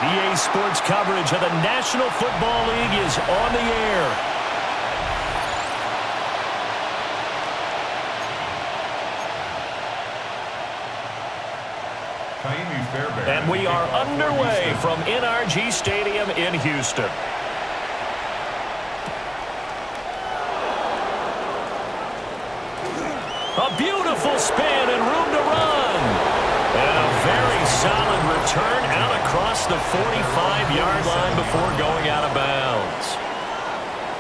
EA Sports coverage of the National Football League is on the air. And we are underway from NRG Stadium in Houston. A beautiful spin and room to run. And a very solid return out across the 45-yard line before going out of bounds.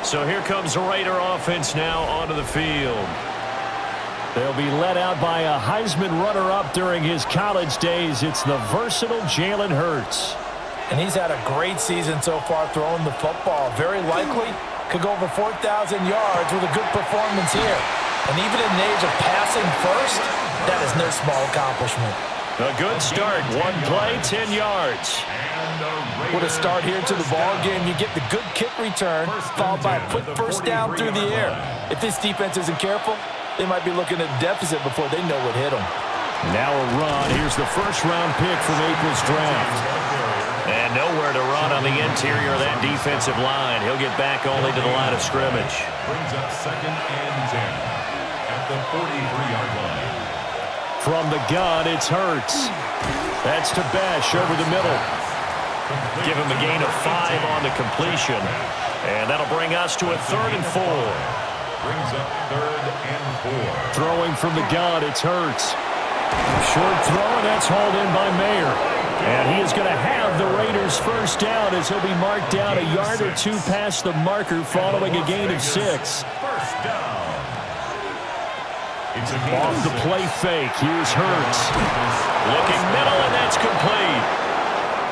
So here comes the Raider offense now onto the field. They'll be led out by a Heisman runner-up during his college days. It's the versatile Jalen Hurts. And he's had a great season so far throwing the football. Very likely could go over 4,000 yards with a good performance here. And even in the age of passing first, that is no small accomplishment. A good start. One play, 10 yards. What a start here to the ball game. You get the good kick return, followed by a quick first down through the air. If this defense isn't careful, they might be looking at a deficit before they know what hit them. Now a run. Here's the first-round pick from April's draft. And nowhere to run on the interior of that defensive line. He'll get back only to the line of scrimmage. Brings up 2nd and 10 at the 43-yard line. From the gun, it's Hurts. That's to Besh over the middle. Give him a gain of 5 on the completion. And that'll bring us to a 3rd and 4. Brings up 3rd and 4. Throwing from the gun, it's Hurts. Short throw, and that's hauled in by Mayer. And he is going to have the Raiders first down as he'll be marked down a yard or two past the marker following a gain of 6. First down. Off the play fake, here's Hurts. Looking middle, and that's complete.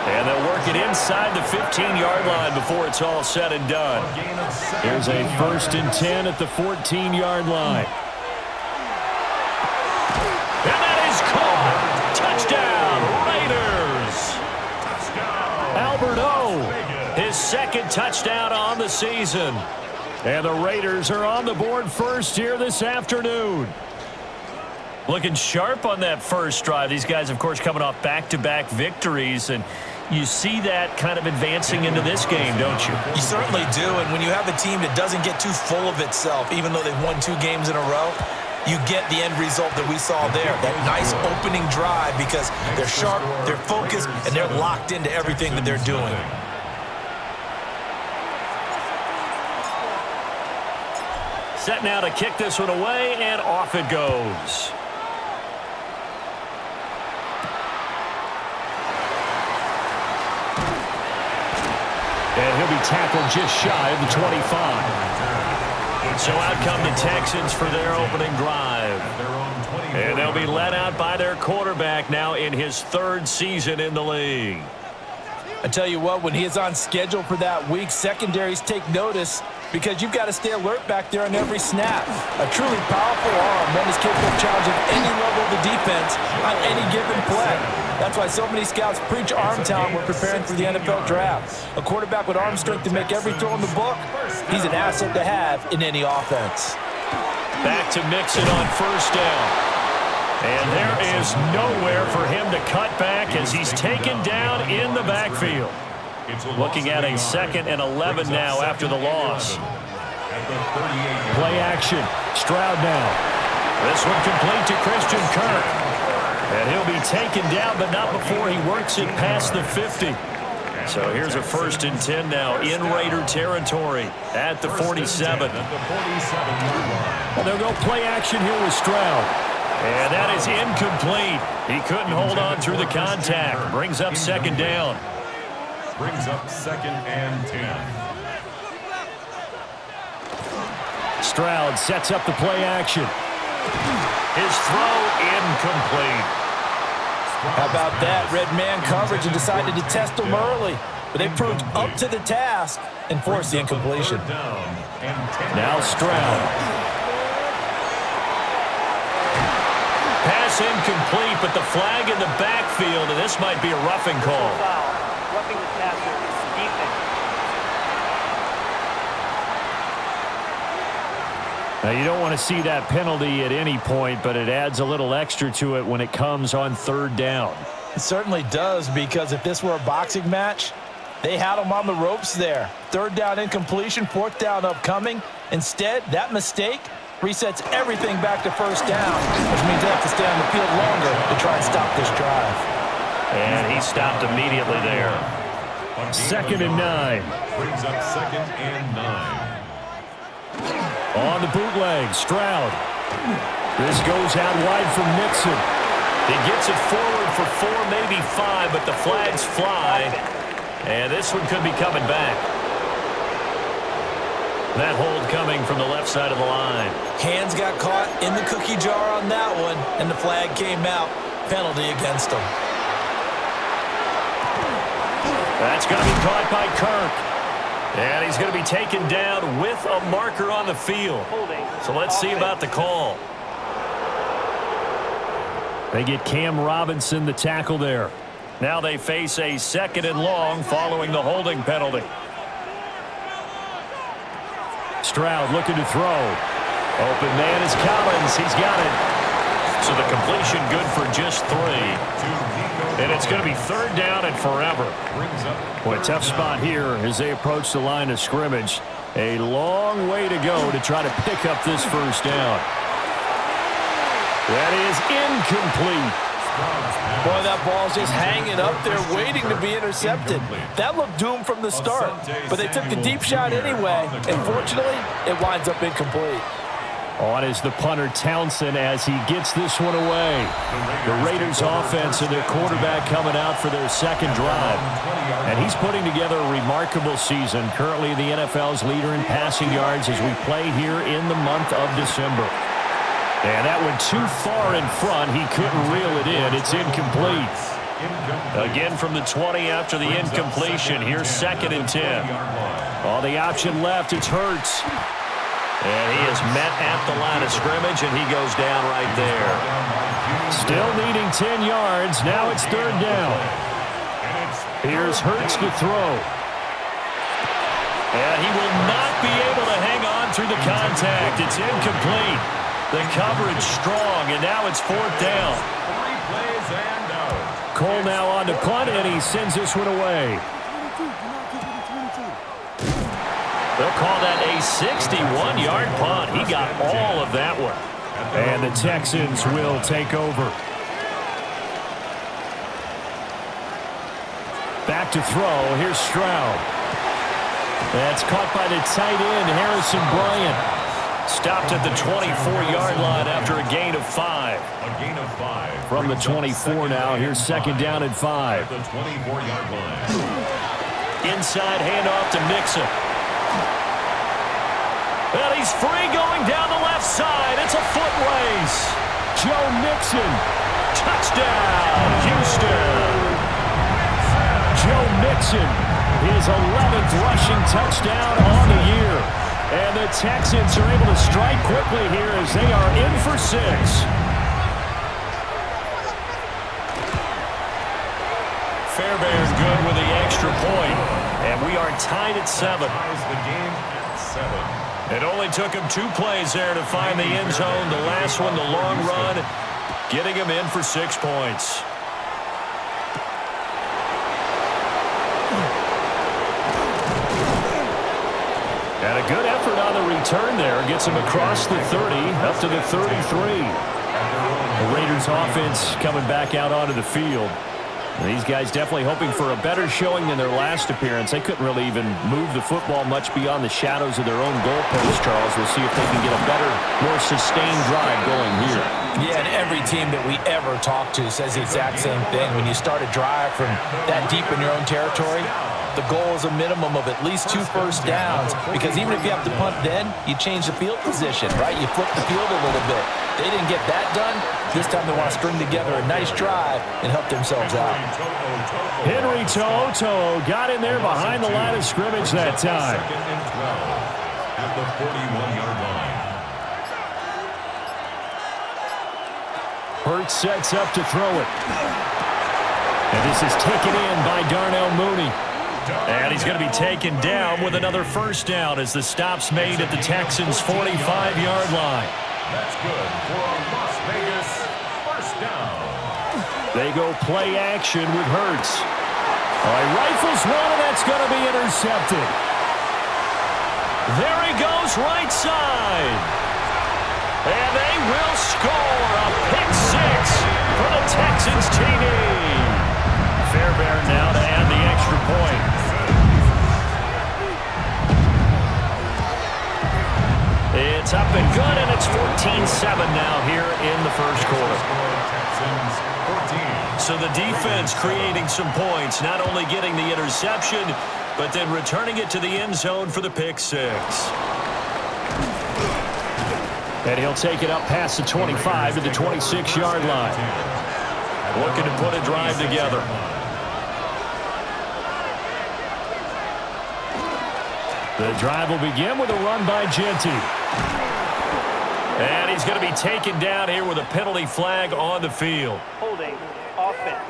And they'll work it inside the 15-yard line before it's all said and done. Here's a 1st and 10 at the 14-yard line. And that is caught. Touchdown, Raiders. Albert O, his 2nd touchdown on the season. And the Raiders are on the board first here this afternoon. Looking sharp on that first drive. These guys, of course, coming off back-to-back victories, and you see that kind of advancing into this game, don't you? You certainly do, and when you have a team that doesn't get too full of itself, even though they've won 2 games in a row, you get the end result that we saw there, that nice opening drive, because they're sharp, they're focused, and they're locked into everything that they're doing. Set now to kick this one away, and off it goes. And he'll be tackled just shy of the 25. So out come the Texans for their opening drive. And they'll be led out by their quarterback now in his 3rd season in the league. I tell you what, when he is on schedule for that week, secondaries take notice because you've got to stay alert back there on every snap. A truly powerful arm, one is capable of challenging any level of the defense on any given play. That's why so many scouts preach arm talent when preparing for the NFL draft. A quarterback with arm strength to make every throw in the book, he's an asset to have in any offense. Back to Mixon on first down. And there is nowhere for him to cut back as he's taken down in the backfield. Looking at a 2nd and 11 now after the loss. Play action. Stroud now. This one complete to Christian Kirk. And he'll be taken down, but not before he works it past the 50. So here's a 1st and 10 now in Raider territory at the 47. Well, they'll go play action here with Stroud. And that is incomplete. He couldn't hold on through the contact. Brings up 2nd down. Brings up 2nd and 10. Stroud sets up the play action. His throw incomplete. How about that? Red man coverage and decided to test him early. But they proved up to the task and forced the incompletion. Now Stroud. Pass incomplete, but the flag in the backfield, and this might be a roughing call. Roughing the passer, defense. Now, you don't want to see that penalty at any point, but it adds a little extra to it when it comes on 3rd down. It certainly does, because if this were a boxing match, they had him on the ropes there. 3rd down incompletion, 4th down upcoming. Instead, that mistake resets everything back to 1st down, which means they have to stay on the field longer to try and stop this drive. And he stopped immediately there. 2nd and 9. Brings up 2nd and 9. On the bootleg, Stroud. This goes out wide from Nixon. He gets it forward for 4, maybe 5, but the flags fly. And this one could be coming back. That hold coming from the left side of the line. Hands got caught in the cookie jar on that one, and the flag came out. Penalty against him. That's going to be caught by Kirk. And he's going to be taken down with a marker on the field. So let's see about the call. They get Cam Robinson, the tackle there. Now they face a 2nd and long following the holding penalty. Stroud looking to throw. Open man is Collins. He's got it. So the completion good for just 3. And it's going to be 3rd down and forever. Boy, tough spot here as they approach the line of scrimmage. A long way to go to try to pick up this 1st down. That is incomplete. Boy, that ball's just hanging up there waiting to be intercepted. That looked doomed from the start, but they took the deep shot anyway, and fortunately, it winds up incomplete. On is the punter Townsend as he gets this one away. The Raiders offense and their quarterback coming out for their 2nd drive. And he's putting together a remarkable season. Currently the NFL's leader in passing yards as we play here in the month of December. And that went too far in front. He couldn't reel it in. It's incomplete. Again from the 20 after the incompletion. Here's 2nd and 10. All the option left, it's Hurts. And he is met at the line of scrimmage, and he goes down right there. Still needing 10 yards. Now it's 3rd down. Here's Hurts to throw. And he will not be able to hang on through the contact. It's incomplete. The coverage strong, and now it's 4th down. 3 plays and out. Cole now on to punt, and he sends this one away. They'll call that a 61-yard punt. He got all of that one. And the Texans will take over. Back to throw. Here's Stroud. That's caught by the tight end, Harrison Bryant. Stopped at the 24-yard line after a gain of 5. A gain of 5. From the 24 now, here's 2nd down and 5. At the 24-yard line. Inside handoff to Nixon. Well, he's free going down the left side. It's a foot race. Joe Mixon. Touchdown, Houston. Joe Mixon, his 11th rushing touchdown on the year. And the Texans are able to strike quickly here as they are in for 6. Fairbairn good with the extra point. And we are tied at 7. Ties the game at 7. It only took him 2 plays there to find the end zone. The last one, the long run, getting him in for 6 points. And a good effort on the return there. Gets him across the 30, up to the 33. The Raiders offense coming back out onto the field. These guys definitely hoping for a better showing than their last appearance. They couldn't really even move the football much beyond the shadows of their own goalpost, Charles. We'll see if they can get a better, more sustained drive going here. Yeah, and every team that we ever talk to says the exact same thing. When you start a drive from that deep in your own territory, the goal is a minimum of at least 2 first downs, because even if you have to punt then, you change the field position, right? You flip the field a little bit. They didn't get that done. This time they want to string together a nice drive and help themselves out. Henry Toto got in there behind the line of scrimmage that time. Second and 12 at the 41-yard line. Hurts sets up to throw it. And this is taken in by Darnell Mooney. And he's going to be taken down with another first down as the stop's made at the Texans' 45-yard line. That's good for a Las Vegas first down. They go play action with Hurts. He rifles one, and that's going to be intercepted. There he goes, right side. And they will score a pick six for the Texans TD. Fairbairn now to add the extra point. It's up and good, and it's 14-7 now here in the first quarter. So the defense creating some points, not only getting the interception, but then returning it to the end zone for the pick six. And he'll take it up past the 25 to the 26-yard line. Looking to put a drive together. The drive will begin with a run by Genty. And he's going to be taken down here with a penalty flag on the field. Holding offense.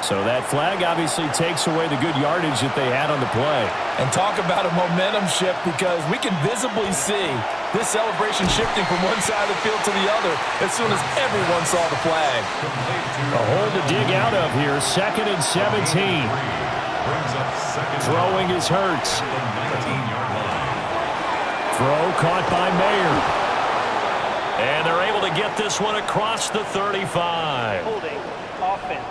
So that flag obviously takes away the good yardage that they had on the play. And talk about a momentum shift, because we can visibly see this celebration shifting from one side of the field to the other as soon as everyone saw the flag. A hole to dig out of here. 2nd and 17. Throwing is Hurts. Throw caught by Mayer. And they're able to get this one across the 35. Holding offense.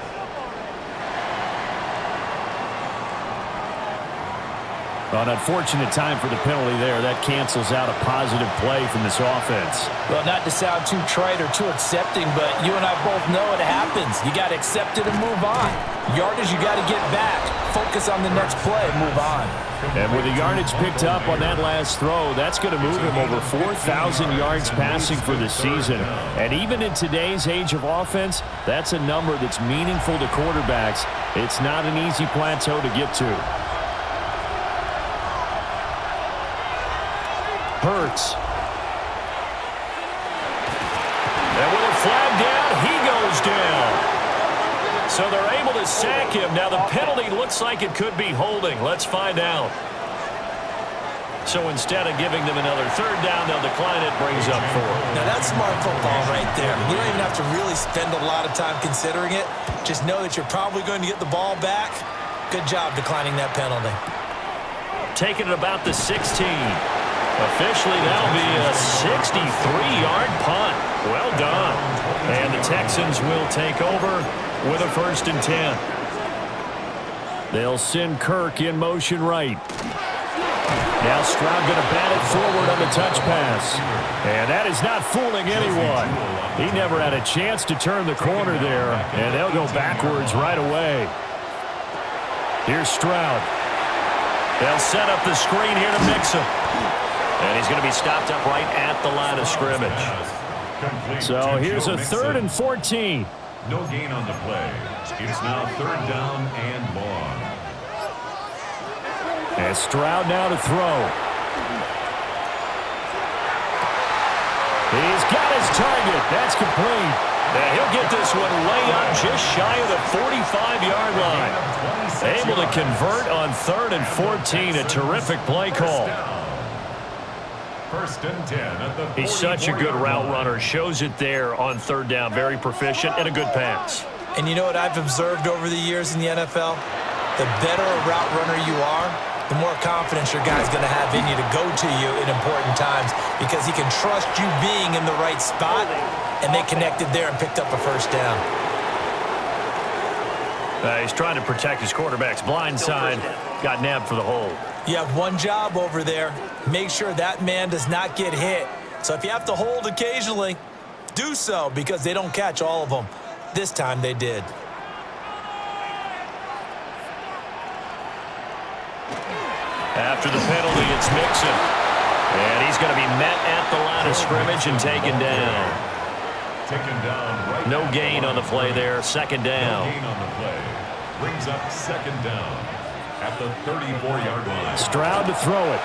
An unfortunate time for the penalty there. That cancels out a positive play from this offense. Well, not to sound too trite or too accepting, but you and I both know it happens. You got to accept it and move on. Yardage, you got to get back. Focus on the next play and move on. And with the yardage picked up on that last throw, that's going to move him over 4,000 yards passing for the season. And even in today's age of offense, that's a number that's meaningful to quarterbacks. It's not an easy plateau to get to. Hurts. And with a flag down, he goes down. So they're able to sack him. Now the penalty looks like it could be holding. Let's find out. So instead of giving them another third down, they'll decline it, brings up 4. Now that's smart football right there. You don't even have to really spend a lot of time considering it. Just know that you're probably going to get the ball back. Good job declining that penalty. Taking it about the 16. Officially, that'll be a 63-yard punt. Well done. And the Texans will take over with a 1st and 10. They'll send Kirk in motion right. Now Stroud going to bat it forward on the touch pass. And that is not fooling anyone. He never had a chance to turn the corner there, and they'll go backwards right away. Here's Stroud. They'll set up the screen here to mix him. And he's going to be stopped up right at the line of scrimmage. So here's a 3rd and 14. No gain on the play. It's now 3rd down and long. And Stroud now to throw. He's got his target. That's complete. And he'll get this one way up just shy of the 45-yard line. Able to convert on 3rd and 14. A terrific play call. 1st and 10 at the He's such a good route runner. Shows it there on 3rd down. Very proficient and a good pass. And you know what I've observed over the years in the NFL? The better a route runner you are, the more confidence your guy's going to have in you to go to you in important times because he can trust you being in the right spot, and they connected there and picked up a first down. He's trying to protect his quarterback's blind side. Got nabbed for the hold. You have one job over there. Make sure that man does not get hit. So if you have to hold occasionally, do so because they don't catch all of them. This time they did. After the penalty, it's Mixon. And he's going to be met at the line of scrimmage and taken down. No gain on the play there. Second down. No gain on the play. Brings up second down at the 34-yard line. Stroud to throw it.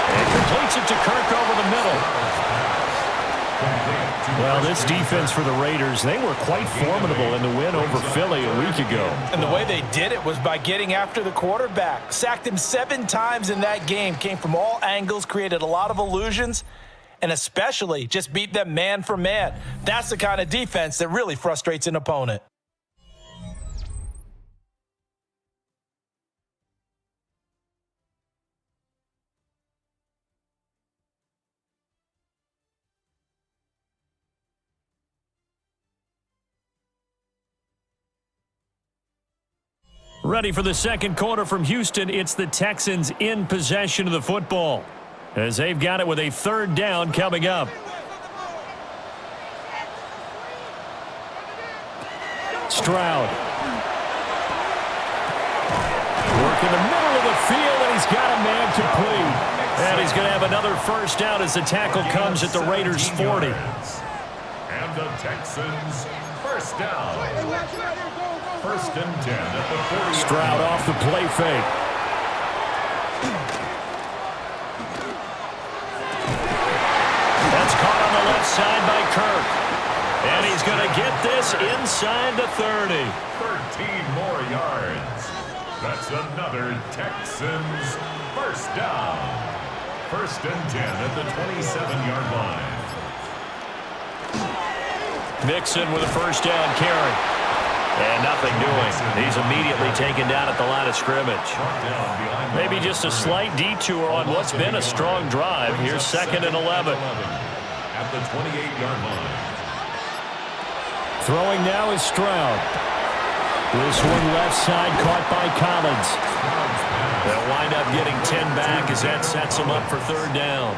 And completes it to Kirk over the middle. Well, this defense for the Raiders, they were quite formidable in the win over Philly a week ago. And the way they did it was by getting after the quarterback. Sacked him 7 times in that game. Came from all angles, created a lot of illusions, and especially just beat them man for man. That's the kind of defense that really frustrates an opponent. Ready for the second quarter from Houston. It's the Texans in possession of the football as they've got it with a third down coming up. Stroud. Work in the middle of the field, and he's got a man complete. And he's going to have another first down as the tackle comes at the Raiders' 40. And the Texans first down. First and 10 at the 40. Stroud off the play fake. That's caught on the left side by Kirk. And he's going to get this inside the 30. 13 more yards. That's another Texans first down. First and 10 at the 27-yard line. Mixon with a first down carry. And nothing doing. He's immediately taken down at the line of scrimmage. Maybe just a slight detour on what's been a strong drive. Here's second and 11. At the 28-yard line. Throwing now is Stroud. This one left side caught by Collins. They'll wind up getting 10 back as that sets them up for third down.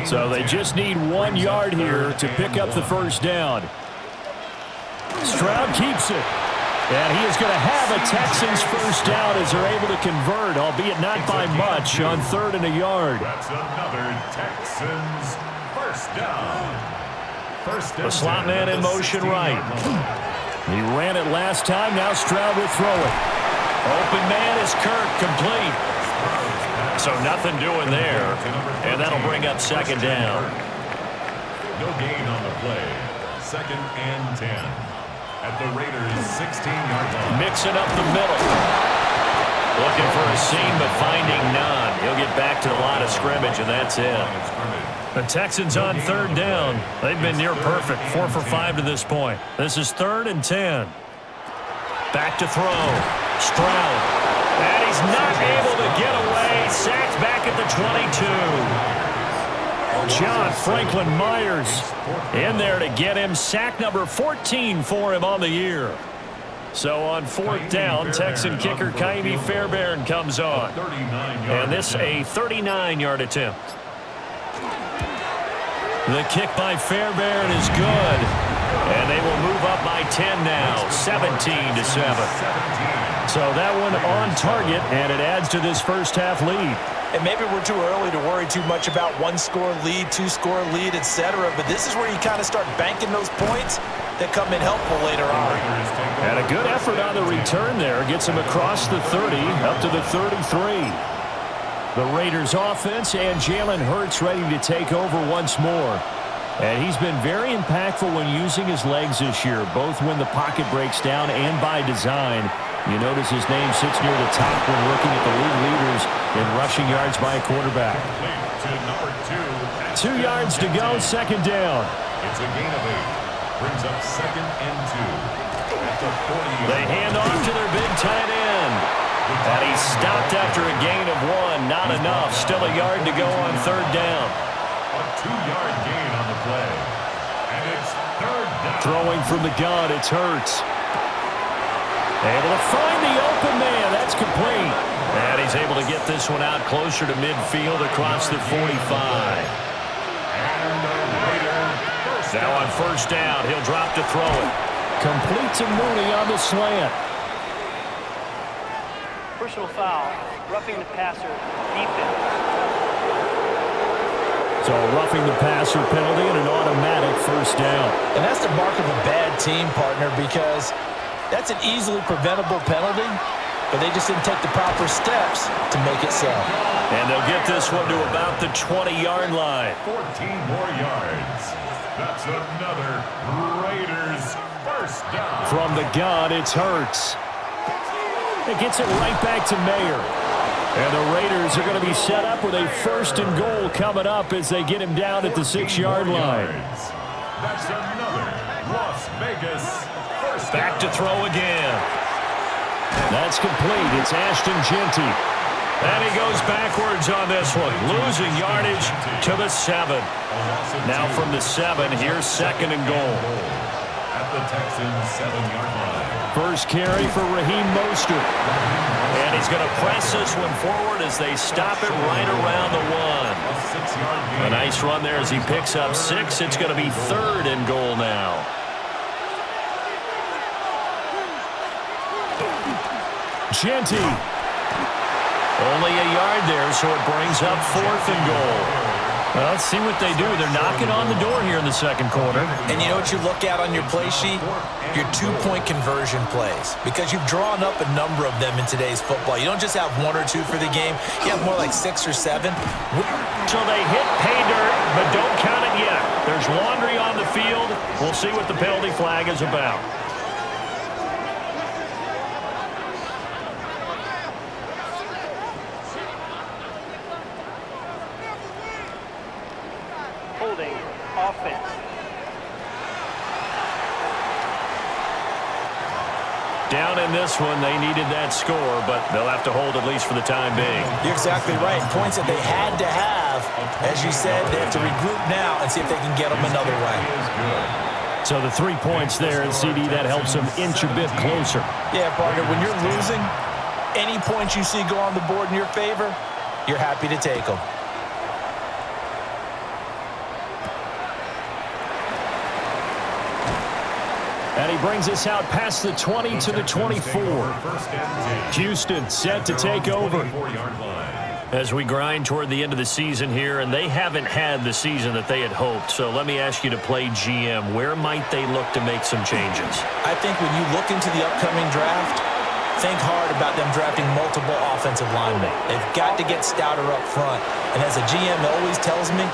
So they just need 1 yard here to pick up the first down. Stroud keeps it. And he is going to have a Texans first down as they're able to convert, albeit not by much, on third and a yard. That's another Texans first down. The slot man in motion right. He ran it last time. Now Stroud will throw it. Open man is Kirk, complete. So nothing doing there. And that'll bring up second down. No gain on the play. Second and 10. At the Raiders' 16-yard line. Mixing up the middle. Looking for a seam, but finding none. He'll get back to the line of scrimmage, and that's it. The Texans on third down. They've been near perfect, 4 for 5 to this point. This is third and 10. Back to throw. Stroud. And he's not able to get away. Sacked back at the 22. John Franklin Myers in there to get him. Sack number 14 for him on the year. So on fourth down, Texan kicker Kaimi Fairbairn comes on. And this a 39-yard attempt. The kick by Fairbairn is good. And they will move up by 10 now, 17-7. So that one on target, and it adds to this first half lead. And maybe we're too early to worry too much about 1-score lead, 2-score lead, etc. But this is where you kind of start banking those points that come in helpful later on. And a good effort on the return there. Gets him across the 30, up to the 33. The Raiders offense and Jalen Hurts ready to take over once more. And he's been very impactful when using his legs this year, both when the pocket breaks down and by design. You notice his name sits near the top when looking at the league leaders in rushing yards by a quarterback. 2 yards to go, second down. It's a gain of 8. Brings up second and 2. At the 40. They hand off to their big tight end. And he's stopped after a gain of 1. Not enough. Still a yard to go on third down. A 2-yard gain on the play. And it's third down. Throwing from the gun, it's Hurts. Able to find the open man. That's complete. And he's able to get this one out closer to midfield across the 45. And the Raider first Now down. on first down, he'll drop to throw it. Complete to Mooney on the slant. Personal foul. Roughing the passer. Defense. So a roughing the passer penalty and an automatic first down. And that's the mark of a bad team, partner, because that's an easily preventable penalty, but they just didn't take the proper steps to make it so. And they'll get this one to about the 20-yard line. 14 more yards. That's another Raiders first down. From the gun, it's Hurts. It gets it right back to Mayer. And the Raiders are going to be set up with a first and goal coming up as they get him down at the 6-yard line. That's another Las Vegas first down. Back to throw again. That's complete. It's Ashton Genty. And he goes backwards on this one, losing yardage to the 7. Now from the 7, here's second and goal. At the Texans' 7-yard line. First carry for Raheem Mostert. And he's going to press this one forward as they stop it right around the 1. A 6-yard gain. A nice run there as he picks up 6. It's going to be third and goal now. Genty. Only a yard there, so it brings up fourth and goal. Well, let's see what they do. They're knocking on the door here in the second quarter. And you know what you look at on your play sheet? Your 2-point conversion plays. Because you've drawn up a number of them in today's football. You don't just have 1 or 2 for the game. You have more like 6 or 7. So they hit pay dirt, but don't count it yet. There's laundry on the field. We'll see what the penalty flag is about. Holding. Offense. Down in this one, they needed that score, but they'll have to hold at least for the time being. You're exactly right. Points that they had to have. As you said, they have to regroup now and see if they can get them another way. So the 3 points there, and CD, that helps them inch a bit closer. Yeah, partner, when you're losing, any points you see go on the board in your favor, you're happy to take them. And he brings us out past the 20 to the 24. Houston set to take over. As we grind toward the end of the season here, and they haven't had the season that they had hoped. So let me ask you to play GM. Where might they look to make some changes? I think when you look into the upcoming draft, think hard about them drafting multiple offensive linemen. They've got to get stouter up front. And as a GM always tells me,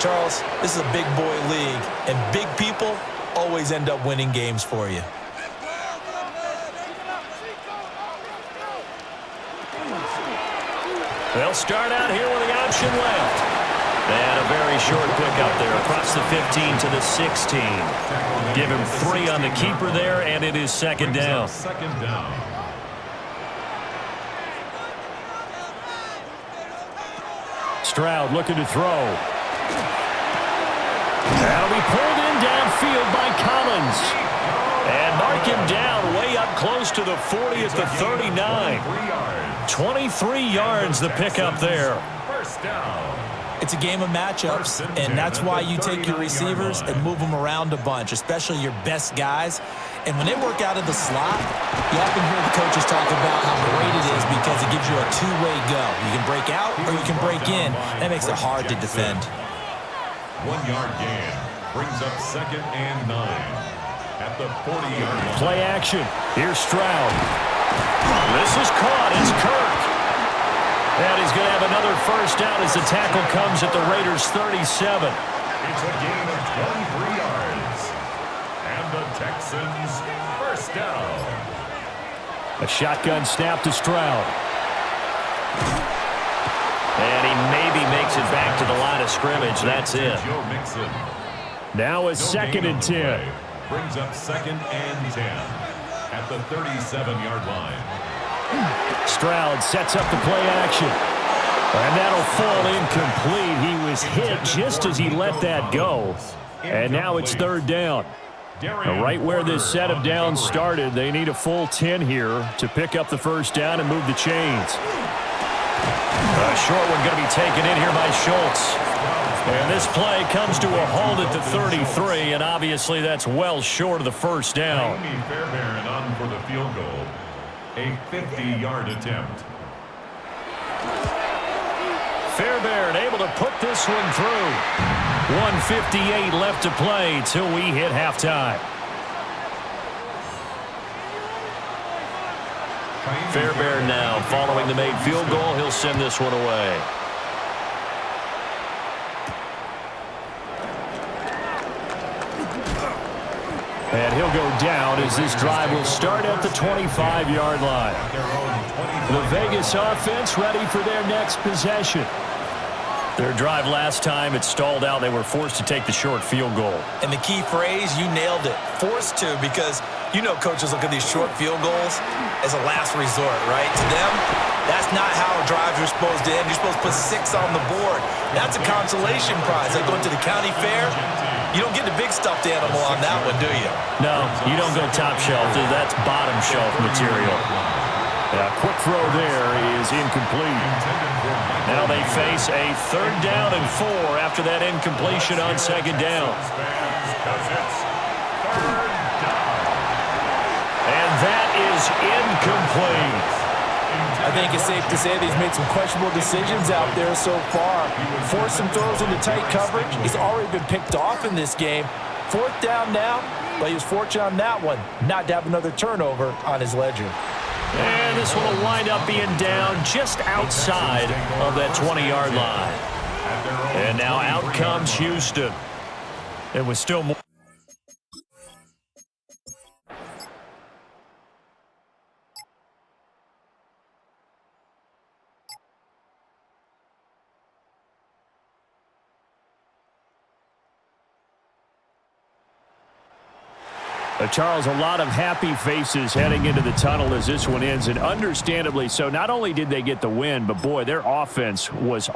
Charles, this is a big boy league, and big people always end up winning games for you. They'll start out here with the option left. And a very short pickup there across the 15 to the 16. Give him 3 on the keeper there, and it is second down. Second down. Stroud looking to throw. That'll be pulled in downfield by Collins. And mark him down way up close to the 40 at the 39. 23 yards the pickup there. First down. It's a game of matchups, and that's why you take your receivers and move them around a bunch, especially your best guys. And when they work out of the slot, you often hear the coaches talk about how great it is because it gives you a two-way go. You can break out or you can break in. That makes it hard to defend. 1-yard gain brings up second and 9 at the 40-yard line. Play action. Here's Stroud. This is caught. It's Kirk. And he's going to have another first down as the tackle comes at the Raiders' 37. It's a gain of 23 yards. And the Texans first down. A shotgun snap to Stroud. And he maybe makes it back to the line of scrimmage. That's it. Joe Mixon. Now a second and 10. Brings up second and 10 at the 37-yard line. Stroud sets up the play action. And that'll fall incomplete. He was hit just as he let that go. And now it's third down. Right where this set of downs started, they need a full 10 here to pick up the first down and move the chains. A short one going to be taken in here by Schultz. And this play comes to a halt at the 33, and obviously that's well short of the first down. Fairbairn on for the field goal. A 50-yard attempt. Fairbairn able to put this one through. 1:58 left to play till we hit halftime. Fairbairn now following the made field goal. He'll send this one away. And he'll go down as this drive will start at the 25-yard line. The Vegas offense ready for their next possession. Their drive last time, it stalled out. They were forced to take the short field goal. And the key phrase, you nailed it. Forced to, because you know coaches look at these short field goals as a last resort, right? To them, that's not how drives are supposed to end. You're supposed to put 6 on the board. That's a consolation prize. Like going to the county fair, you don't get the big stuffed animal on that one, do you? No, you don't go top shelf. That's bottom shelf material. A quick throw there is incomplete. Now they face a third down and 4 after that incompletion on second down. And that is incomplete. I think it's safe to say that he's made some questionable decisions out there so far. Forced some throws into tight coverage. He's already been picked off in this game. Fourth down now, but he was fortunate on that one not to have another turnover on his ledger. And this one will wind up being down just outside of that 20-yard line. And now out comes Houston. It was still more. Charles, a lot of happy faces heading into the tunnel as this one ends, and understandably so. Not only did they get the win, but boy, their offense was